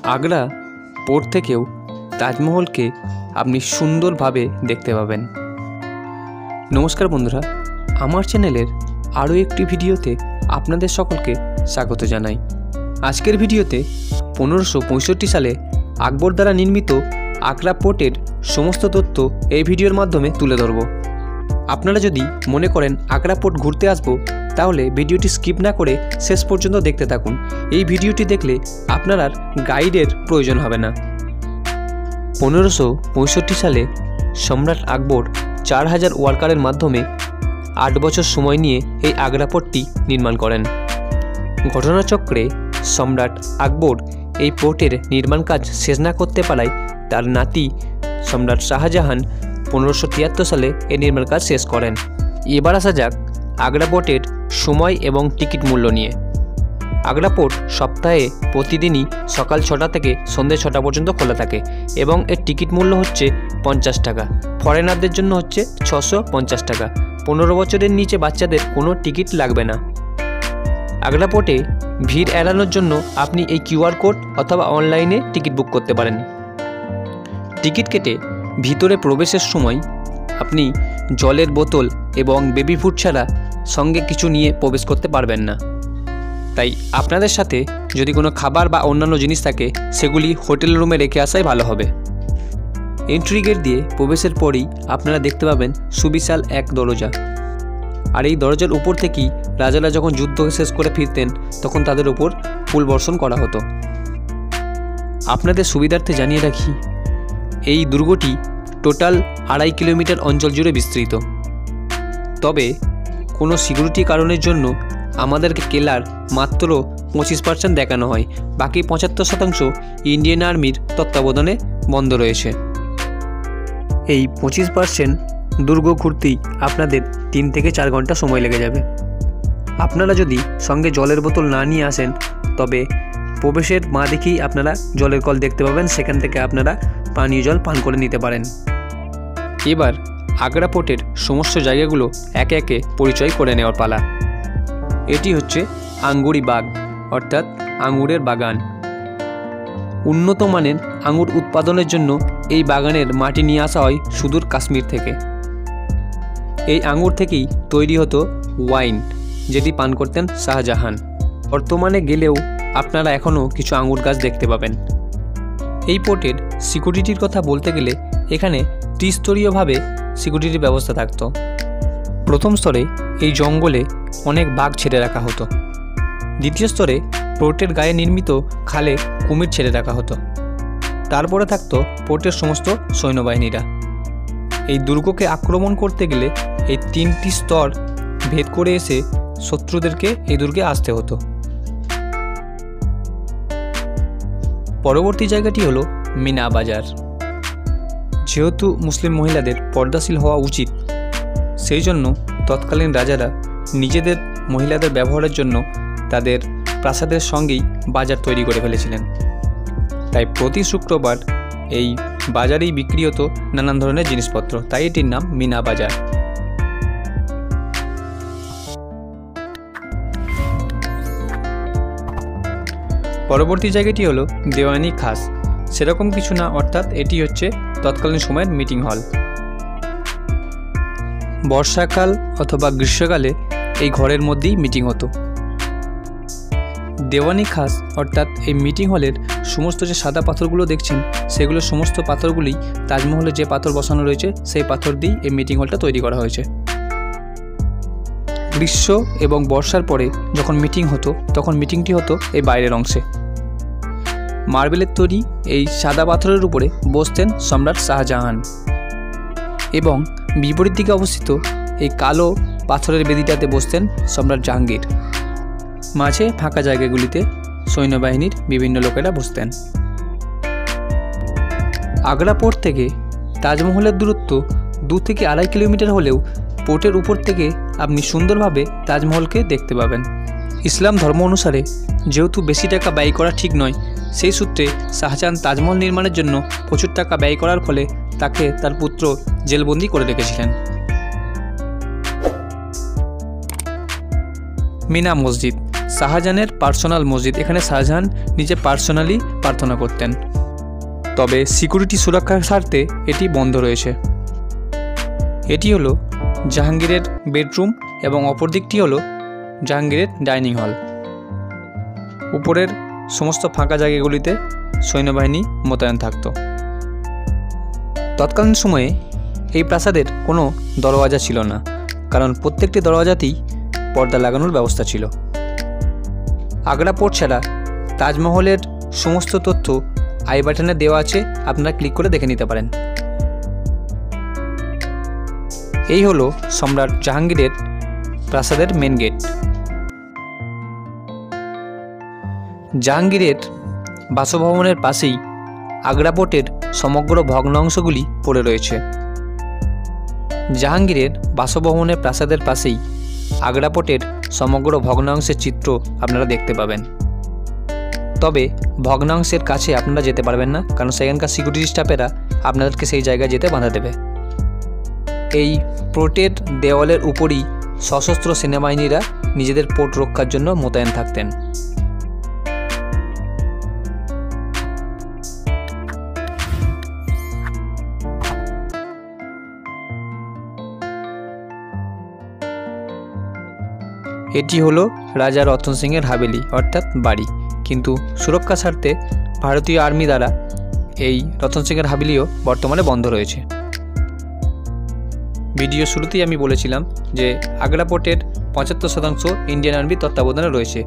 Agra port থেকেও তাজমহলকে আপনি সুন্দরভাবে দেখতে পাবেন। নমস্কার বন্ধুরা, আমার চ্যানেলের আরও একটি ভিডিওতে আপনাদের সকলকে স্বাগত জানাই। আজকের ভিডিওতে 1565 সালে আকবর দ্বারা নির্মিত আগ্রা পোর্টের সমস্ত তথ্য এই ভিডিওর মাধ্যমে তুলে ধরব। আপনারা যদি মনে করেন আগ্রা পোর্ট ঘুরতে আসবো, তাহলে ভিডিওটি স্কিপ না করে শেষ পর্যন্ত দেখতে থাকুন। এই ভিডিওটি দেখলে আপনার আর গাইডের প্রয়োজন হবে না। 1565 সালে সম্রাট আকবর 4000 ওয়ার্কারের মাধ্যমে 8 বছর সময় নিয়ে এই আগ্রা পোর্টটি নির্মাণ করেন। ঘটনাচক্রে সম্রাট আকবর এই পোর্টের নির্মাণ কাজ শেষ না করতে পারায় তার নাতি সম্রাট শাহজাহান 1573 সালে এই নির্মাণ কাজ শেষ করেন। এবার আসা যাক আগ্রা পোর্টের সময় এবং টিকিট মূল্য নিয়ে। আগ্রা পোর্ট সপ্তাহে প্রতিদিনই সকাল 6টা থেকে সন্ধ্যে 6টা পর্যন্ত খোলা থাকে এবং এর টিকিট মূল্য হচ্ছে 50 টাকা। ফরেনারদের জন্য হচ্ছে 650 টাকা। 15 বছরের নিচে বাচ্চাদের কোনো টিকিট লাগবে না। আগ্রা পোর্টে ভিড় এড়ানোর জন্য আপনি এই QR কোড অথবা অনলাইনে টিকিট বুক করতে পারেন। টিকিট কেটে ভিতরে প্রবেশের সময় আপনি জলের বোতল এবং বেবি ফুড ছাড়া সঙ্গে কিছু নিয়ে প্রবেশ করতে পারবেন না। তাই আপনাদের সাথে যদি কোনো খাবার বা অন্যান্য জিনিস থাকে, সেগুলি হোটেল রুমে রেখে আসাই ভালো হবে। এন্ট্রি গেট দিয়ে প্রবেশের পরেই আপনারা দেখতে পাবেন সুবিশাল এক দরজা, আর এই দরজার উপর থেকেই রাজারা যখন যুদ্ধ শেষ করে ফিরতেন তখন তাদের উপর ফুল বর্ষণ করা হতো। আপনাদের সুবিধার্থে জানিয়ে রাখি, এই দুর্গটি টোটাল 2.5 কিলোমিটার অঞ্চল জুড়ে বিস্তৃত। তবে কোনো সিকিউরিটি কারণের জন্য আমাদেরকে কেলার মাত্র 25% দেখানো হয়, বাকি 75% ইন্ডিয়ান আর্মির তত্ত্বাবধানে বন্ধ রয়েছে। এই 25% দুর্গ ঘুরতেই আপনাদের 3 থেকে 4 ঘন্টা সময় লেগে যাবে। আপনারা যদি সঙ্গে জলের বোতল না নিয়ে আসেন, তবে প্রবেশের মা দেখেই আপনারা জলের কল দেখতে পাবেন, সেখান থেকে আপনারা পানীয় জল পান করে নিতে পারেন। এবার আগ্রা পোর্টের সমস্ত জায়গাগুলো একে একে পরিচয় করে নেওয়ার পালা। এটি হচ্ছে আঙ্গুরি বাগ, অর্থাৎ আঙ্গুরের বাগান। উন্নত মানের আঙ্গুর উৎপাদনের জন্য এই বাগানের মাটি নিয়ে আসা হয় সুদূর কাশ্মীর থেকে। এই আঙ্গুর থেকেই তৈরি হতো ওয়াইন, যেটি পান করতেন শাহজাহান। বর্তমানে গেলেও আপনারা এখনও কিছু আঙ্গুর গাছ দেখতে পাবেন। এই পোর্টের সিকিউরিটির কথা বলতে গেলে এখানে ত্রিস্তরীয়ভাবে সিকিউরিটির ব্যবস্থা থাকতো। প্রথম স্তরে এই জঙ্গলে অনেক বাঘ ছেড়ে রাখা হতো। দ্বিতীয় স্তরে পোর্টের গায়ে নির্মিত খালে কুমির ছেড়ে রাখা হতো। তারপরে থাকতো পোর্টের সমস্ত সৈন্যবাহিনীরা। এই দুর্গকে আক্রমণ করতে গেলে এই 3টি স্তর ভেদ করে এসে শত্রুদেরকে এই দুর্গে আসতে হতো। পরবর্তী জায়গাটি হলো মিনা বাজার। যেহেতু মুসলিম মহিলাদের পর্দাশীল হওয়া উচিত, সেই জন্য তৎকালীন রাজারা নিজেদের মহিলাদের ব্যবহারের জন্য তাদের প্রাসাদের সঙ্গেই বাজার তৈরি করে ফেলেছিলেন। তাই প্রতি শুক্রবার এই বাজারেই বিক্রি হতো নানান ধরনের জিনিসপত্র, তাই এটির নাম মিনা বাজার। পরবর্তী জায়গাটি হলো দেওয়ানি খাস। সেরকম কিছু না, অর্থাৎ এটি হচ্ছে তৎকালীন সময়ের মিটিং হল। বর্ষাকাল অথবা গ্রীষ্মকালে এই ঘরের মধ্যেই মিটিং হতো। দেওয়ানি খাস অর্থাৎ এই মিটিং হলের সমস্ত যে সাদা পাথরগুলো দেখছেন, সেগুলো সমস্ত পাথরগুলি তাজমহলে যে পাথর বসানো রয়েছে সেই পাথর দিয়েই এই মিটিং হলটা তৈরি করা হয়েছে। গ্রীষ্ম এবং বর্ষার পরে যখন মিটিং হতো, তখন মিটিংটি হতো এই বাইরের অংশে। মার্বেলের তৈরি এই সাদা পাথরের উপরে বসতেন সম্রাট শাহজাহান, এবং বিপরীত দিকে অবস্থিত এই কালো পাথরের বেদিটাতে বসতেন সম্রাট জাহাঙ্গীর। মাঝে ফাঁকা জায়গাগুলিতে সৈন্যবাহিনীর বিভিন্ন লোকেরা বসতেন। আগ্রা পোর্ট থেকে তাজমহলের দূরত্ব 2 থেকে 2.5 কিলোমিটার হলেও পোর্টের উপর থেকে আপনি সুন্দরভাবে তাজমহলকে দেখতে পাবেন। ইসলাম ধর্ম অনুসারে যেহেতু বেশি টাকা ব্যয় করা ঠিক নয়, সেই সূত্রে শাহজাহান তাজমহল নির্মাণের জন্য প্রচুর টাকা ব্যয় করার ফলে তাকে তার পুত্র জেলবন্দি করে রেখেছিলেন। মিনা মসজিদ, শাহজাহানের পার্সোনাল মসজিদ। এখানে শাহজাহান নিজে পার্সোনালি প্রার্থনা করতেন, তবে সিকিউরিটি সুরক্ষার স্বার্থে এটি বন্ধ রয়েছে। এটি হলো জাহাঙ্গীরের বেডরুম এবং অপর দিকটি হলো জাহাঙ্গীরের ডাইনিং হল। উপরের সমস্ত ফাঁকা জায়গাগুলিতে সৈন্যবাহিনী মোতায়েন থাকত। তৎকালীন সময়ে এই প্রাসাদের কোনো দরওয়াজা ছিল না, কারণ প্রত্যেকটি দরওয়াজাতেই পর্দা লাগানোর ব্যবস্থা ছিল। আগ্রা পোর্ট ছাড়া তাজমহলের সমস্ত তথ্য আই বাটনে দেওয়া আছে, আপনারা ক্লিক করে দেখে নিতে পারেন। এই হলো সম্রাট জাহাঙ্গীরের প্রাসাদের মেন গেট। জাহাঙ্গীরের বাসভবনের পাশেই আগ্রা পোর্টের সমগ্র ভগ্নাংশগুলি পড়ে রয়েছে। জাহাঙ্গীরের বাসভবনের প্রাসাদের পাশেই আগ্রা পোর্টের সমগ্র ভগ্নাংশের চিত্র আপনারা দেখতে পাবেন। তবে ভগ্নাংশের কাছে আপনারা যেতে পারবেন না, কারণ সেখানকার সিকিউরিটি স্টাফেরা আপনাদেরকে সেই জায়গায় যেতে বাধা দেবে। এই পোর্টের দেওয়ালের উপরই সশস্ত্র সেনাবাহিনীরা নিজেদের পোর্ট রক্ষার জন্য মোতায়েন থাকতেন। এটি হলো রাজা রতন সিংয়ের হাভেলি অর্থাৎ বাড়ি, কিন্তু সুরক্ষা স্বার্থে ভারতীয় আর্মি দ্বারা এই রতন সিংয়ের হাভেলিও বর্তমানে বন্ধ রয়েছে। ভিডিও শুরুতেই আমি বলেছিলাম যে আগ্রা পোর্টের 75% ইন্ডিয়ান আর্মির তত্ত্বাবধানে রয়েছে,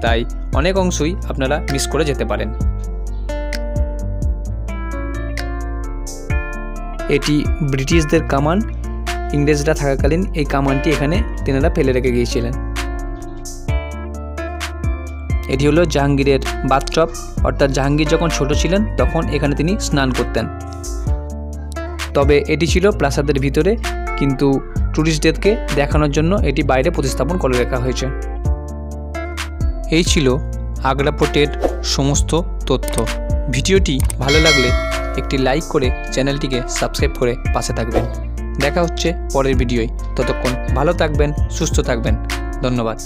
তাই অনেক অংশই আপনারা মিস করে যেতে পারেন। এটি ব্রিটিশদের কামান, ইংরেজরা থাকাকালীন এই কামানটি এখানে তেনারা ফেলে রেখে গিয়েছিলেন। এটি হলো জাহাঙ্গীরের বাথটব, অর্থাৎ জাহাঙ্গীর যখন ছোট ছিলেন তখন এখানে তিনি স্নান করতেন। তবে এটি ছিল প্রাসাদের ভিতরে, কিন্তু ট্যুরিস্টদেরকে দেখানোর জন্য এটি বাইরে প্রতিস্থাপন করে রাখা হয়েছে। এই ছিল আগ্রা পোর্টের সমস্ত তথ্য। ভিডিওটি ভালো লাগলে একটি লাইক করে চ্যানেলটিকে সাবস্ক্রাইব করে পাশে থাকবেন। দেখা হচ্ছে পরের ভিডিওয়। ততক্ষণ ভালো থাকবেন, সুস্থ থাকবেন। ধন্যবাদ।